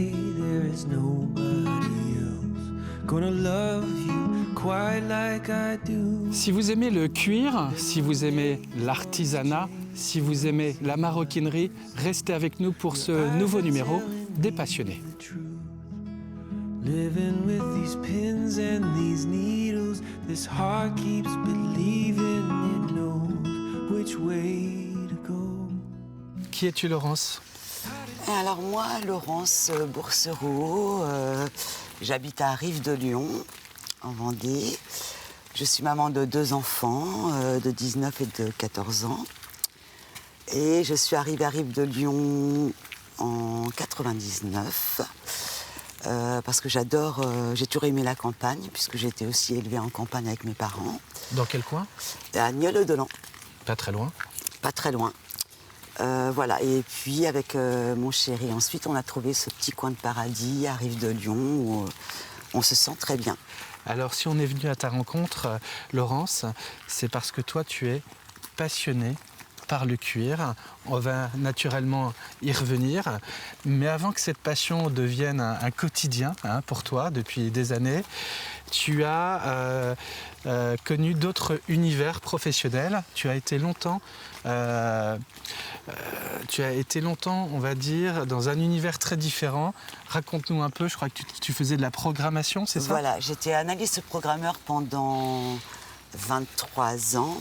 day there is nobody else gonna love you quite like I do. Si vous aimez le cuir, si vous aimez l'artisanat, si vous aimez la maroquinerie, restez avec nous pour ce nouveau numéro des Passionnés. Living with these pins and these needles, this heart keeps believing it knows which way to go. Qui es-tu, Laurence? Alors moi, Laurence Boursereau, j'habite à Rive-de-Lyon, en Vendée. Je suis maman de 2 enfants, de 19 et de 14 ans. Et je suis arrivée à Rive-de-Lyon en 99, parce que j'adore, j'ai toujours aimé la campagne, puisque j'ai été aussi élevée en campagne avec mes parents. Dans quel coin? À Nieul-le-Dolan. Pas très loin. Pas très loin. Voilà, et puis avec mon chéri, ensuite on a trouvé ce petit coin de paradis à Rive-de-Lyon où on se sent très bien. Alors si on est venu à ta rencontre, Laurence, c'est parce que toi tu es passionnée par le cuir. On va naturellement y revenir, mais avant que cette passion devienne un quotidien pour toi depuis des années, tu as connu d'autres univers professionnels. Tu as été longtemps, on va dire, dans un univers très différent. Raconte-nous un peu, je crois que tu faisais de la programmation, c'est ça? Voilà, j'étais analyste programmeur pendant 23 ans.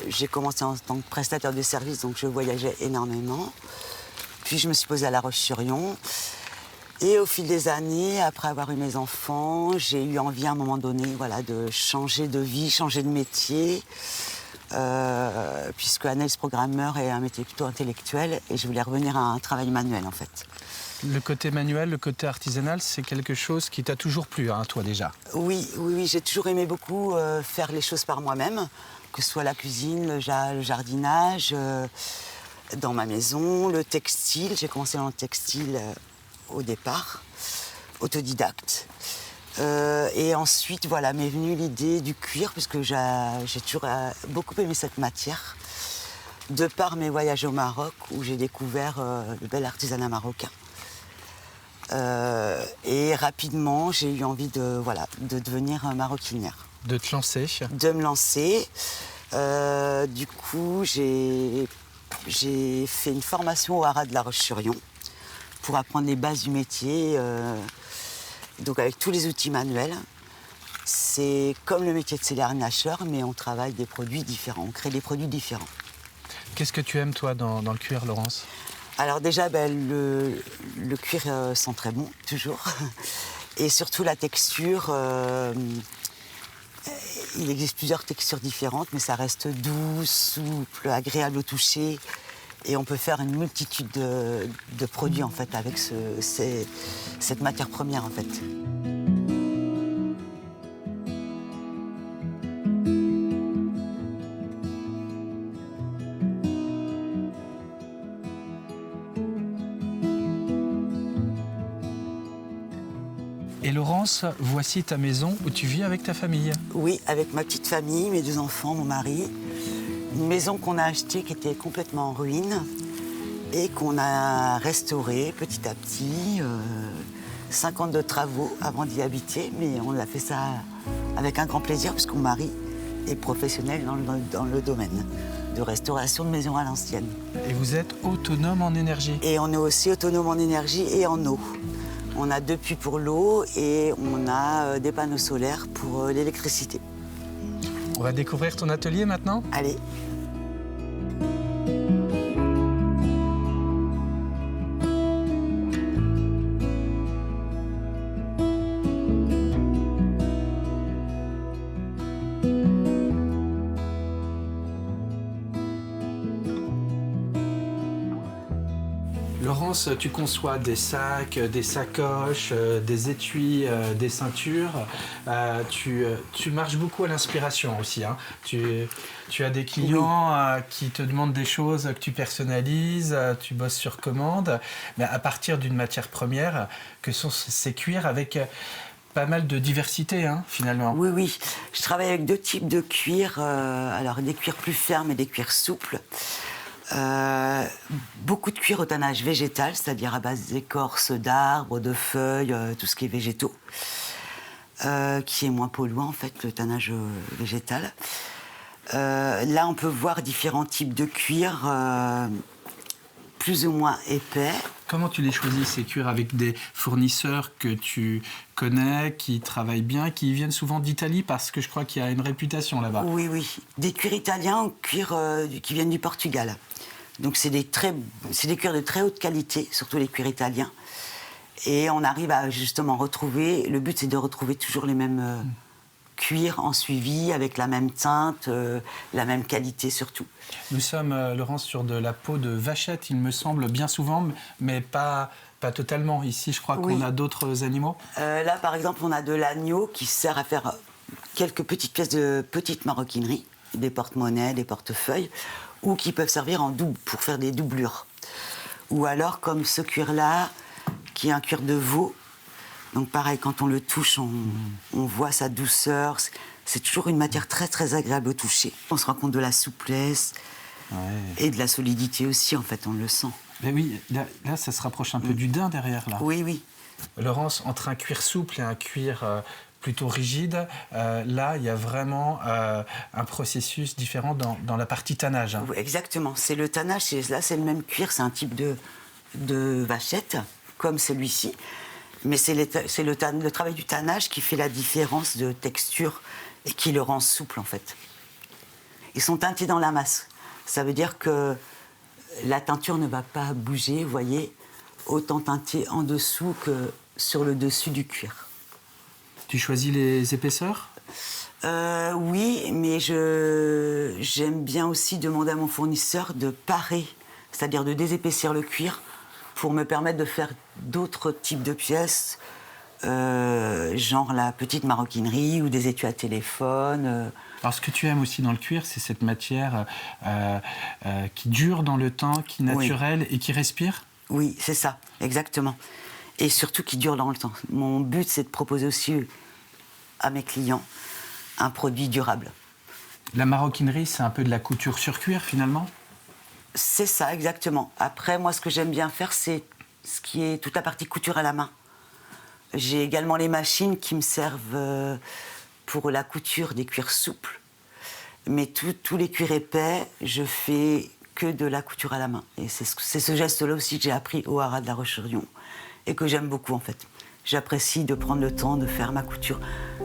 J'ai commencé en tant que prestataire de service, donc je voyageais énormément. Puis je me suis posée à La Roche-sur-Yon. Et au fil des années, après avoir eu mes enfants, j'ai eu envie à un moment donné, voilà, de changer de vie, changer de métier. Puisque analyste programmeur est un métier plutôt intellectuel et je voulais revenir à un travail manuel en fait. Le côté manuel, le côté artisanal, c'est quelque chose qui t'a toujours plu, toi déjà? Oui, j'ai toujours aimé beaucoup faire les choses par moi-même, que ce soit la cuisine, le jardinage, dans ma maison, le textile. J'ai commencé dans le textile au départ, autodidacte. Et ensuite, voilà, m'est venue l'idée du cuir, puisque j'ai toujours beaucoup aimé cette matière, de par mes voyages au Maroc, où j'ai découvert le bel artisanat marocain. Et rapidement, j'ai eu envie de devenir maroquinière. De te lancer? De me lancer. Du coup, j'ai fait une formation au Haras de La Roche-sur-Yon pour apprendre les bases du métier, donc avec tous les outils manuels. C'est comme le métier de céleri-nageur, mais on travaille des produits différents, on crée des produits différents. Qu'est-ce que tu aimes, toi, dans le cuir, Laurence? Alors déjà, le cuir sent très bon, toujours. Et surtout la texture. Il existe plusieurs textures différentes, mais ça reste doux, souple, agréable au toucher. Et on peut faire une multitude de produits, en fait, avec cette matière première, en fait. Et Laurence, voici ta maison où tu vis avec ta famille. Oui, avec ma petite famille, mes 2 enfants, mon mari. Une maison qu'on a achetée qui était complètement en ruine et qu'on a restaurée petit à petit. 5 ans de travaux avant d'y habiter, mais on a fait ça avec un grand plaisir puisque mon mari est professionnel dans le domaine de restauration de maisons à l'ancienne. Et vous êtes autonome en énergie? Et on est aussi autonome en énergie et en eau. On a 2 puits pour l'eau et on a des panneaux solaires pour l'électricité. On va découvrir ton atelier maintenant? Allez. Laurence, tu conçois des sacs, des sacoches, des étuis, des ceintures. Tu marches beaucoup à l'inspiration aussi. Tu as des clients qui te demandent des choses que tu personnalises, tu bosses sur commande, mais à partir d'une matière première que sont ces cuirs avec pas mal de diversité, finalement. Oui. Je travaille avec 2 types de cuirs. Alors, des cuirs plus fermes et des cuirs souples. Beaucoup de cuir au tannage végétal, c'est-à-dire à base d'écorces d'arbres, de feuilles, tout ce qui est végétaux, qui est moins polluant en fait, le tannage végétal. Là, on peut voir différents types de cuir, plus ou moins épais. Comment tu les choisis, ces cuirs, avec des fournisseurs que tu connais, qui travaillent bien, qui viennent souvent d'Italie, parce que je crois qu'il y a une réputation là-bas. Oui, oui. Des cuirs italiens ou cuirs qui viennent du Portugal. Donc c'est des cuirs de très haute qualité, surtout les cuirs italiens. Et on arrive à justement retrouver, le but c'est de retrouver toujours les mêmes cuirs en suivi, avec la même teinte, la même qualité surtout. Nous sommes, Laurence, sur de la peau de vachette, il me semble, bien souvent, mais pas totalement. Ici, je crois qu'on a d'autres animaux. Là, par exemple, on a de l'agneau qui sert à faire quelques petites pièces de petite maroquinerie, des porte-monnaies, des portefeuilles, ou qui peuvent servir en double pour faire des doublures. Ou alors, comme ce cuir-là, qui est un cuir de veau. Donc pareil, quand on le touche, on voit sa douceur. C'est toujours une matière très très agréable au toucher. On se rend compte de la souplesse et de la solidité aussi, en fait, on le sent. Mais oui, là ça se rapproche un peu du daim derrière, là. Oui, oui. Laurence, entre un cuir souple et un cuir plutôt rigide, là, il y a vraiment un processus différent dans la partie tannage. Hein. Oui, exactement. C'est le tannage, là c'est le même cuir, c'est un type de vachette, comme celui-ci. Mais c'est le travail du tannage qui fait la différence de texture et qui le rend souple, en fait. Ils sont teintés dans la masse. Ça veut dire que la teinture ne va pas bouger, vous voyez, autant teintée en dessous que sur le dessus du cuir. Tu choisis les épaisseurs ? Oui, mais j'aime bien aussi demander à mon fournisseur de parer, c'est-à-dire de désépaissir le cuir pour me permettre de faire d'autres types de pièces, genre la petite maroquinerie ou des étuis à téléphone. Alors, ce que tu aimes aussi dans le cuir, c'est cette matière qui dure dans le temps, qui est naturelle et qui respire ? Oui, c'est ça, exactement. Et surtout qui dure dans le temps. Mon but, c'est de proposer aussi à mes clients un produit durable. La maroquinerie, c'est un peu de la couture sur cuir, finalement ? C'est ça, exactement. Après, moi, ce que j'aime bien faire, c'est ce qui est toute la partie couture à la main. J'ai également les machines qui me servent pour la couture des cuirs souples. Mais tous les cuirs épais, je fais que de la couture à la main. Et c'est ce geste-là aussi que j'ai appris au Haras de la Roche-sur-Yon et que j'aime beaucoup, en fait. J'apprécie de prendre le temps de faire ma couture.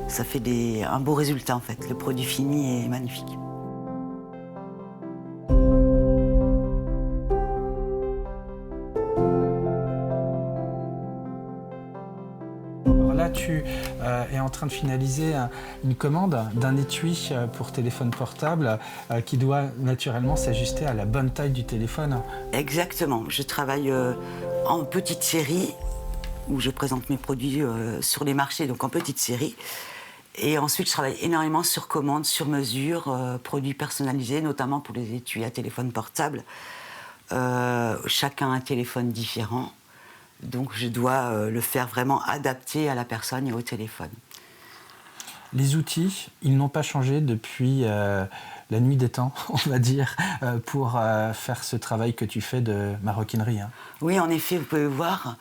Ça fait un beau résultat, en fait. Le produit fini est magnifique. Là, tu es en train de finaliser une commande d'un étui pour téléphone portable qui doit naturellement s'ajuster à la bonne taille du téléphone. Exactement. Je travaille en petite série, où je présente mes produits sur les marchés, donc en petite série. Et ensuite, je travaille énormément sur commande, sur mesure, produits personnalisés, notamment pour les étuis à téléphone portable. Chacun a un téléphone différent. Donc je dois le faire vraiment adapté à la personne et au téléphone. Les outils, ils n'ont pas changé depuis la nuit des temps, on va dire, pour faire ce travail que tu fais de maroquinerie. Hein. Oui, en effet, vous pouvez voir,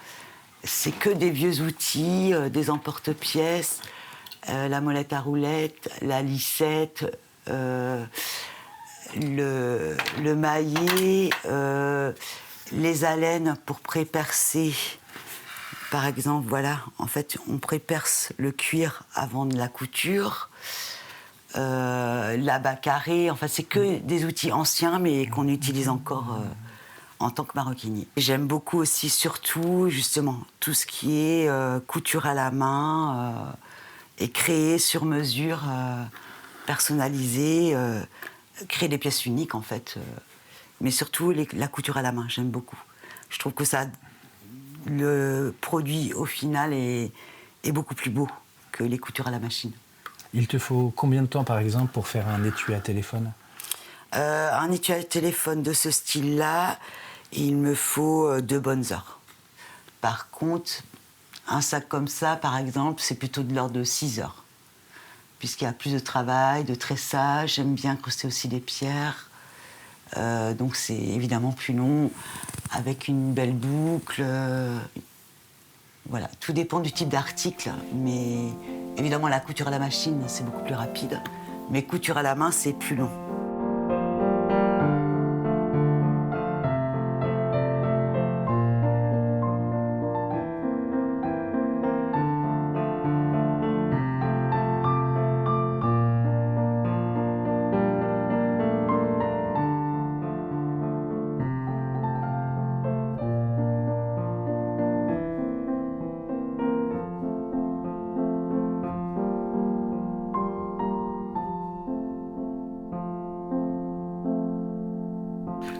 c'est que des vieux outils, des emporte-pièces, la molette à roulettes, la lissette, le maillet, les alènes pour pré-percer. Par exemple, voilà, en fait, on pré-perce le cuir avant de la couture. L'abat carré, enfin, c'est que des outils anciens, mais qu'on utilise encore en tant que maroquinier. J'aime beaucoup aussi, surtout, justement, tout ce qui est couture à la main et créer sur mesure, personnaliser, créer des pièces uniques, en fait. Mais surtout, la couture à la main, j'aime beaucoup. Je trouve que le produit, au final, est beaucoup plus beau que les coutures à la machine. Il te faut combien de temps, par exemple, pour faire un étui à téléphone ? Un étui à téléphone de ce style-là, il me faut 2 bonnes heures. Par contre, un sac comme ça, par exemple, c'est plutôt de l'ordre de 6 heures. Puisqu'il y a plus de travail, de tressage, j'aime bien incruster aussi des pierres. Donc c'est évidemment plus long, avec une belle boucle. Voilà, tout dépend du type d'article, mais évidemment la couture à la machine, c'est beaucoup plus rapide. Mais couture à la main, c'est plus long.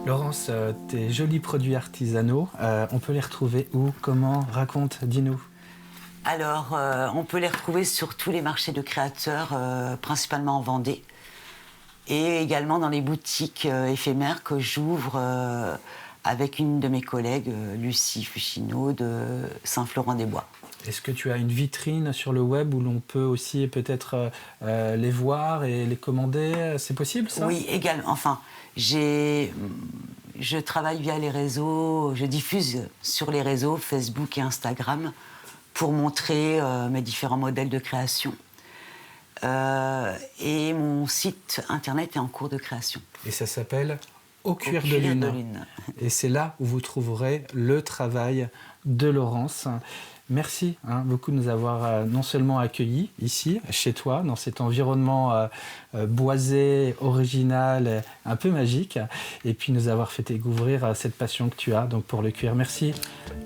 Laurence, tes jolis produits artisanaux, on peut les retrouver où, comment? Raconte, dis-nous. Alors, on peut les retrouver sur tous les marchés de créateurs, principalement en Vendée, et également dans les boutiques éphémères que j'ouvre avec une de mes collègues, Lucie Fuchino, de Saint-Florent-des-Bois. Est-ce que tu as une vitrine sur le web où l'on peut aussi peut-être les voir et les commander? C'est possible, ça? Oui, également. Enfin, je travaille via les réseaux, je diffuse sur les réseaux Facebook et Instagram pour montrer mes différents modèles de création. Et mon site internet est en cours de création. Et ça s'appelle Au cuir de lune. Et c'est là où vous trouverez le travail de Laurence. Merci beaucoup de nous avoir non seulement accueillis ici, chez toi, dans cet environnement boisé, original, un peu magique, et puis nous avoir fait découvrir cette passion que tu as donc pour le cuir. Merci.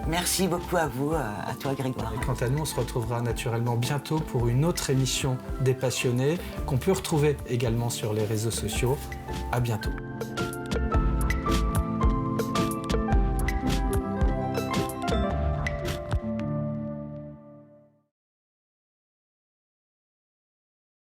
Merci beaucoup à vous, à toi Grégoire. Et quant à nous, on se retrouvera naturellement bientôt pour une autre émission des passionnés qu'on peut retrouver également sur les réseaux sociaux. À bientôt.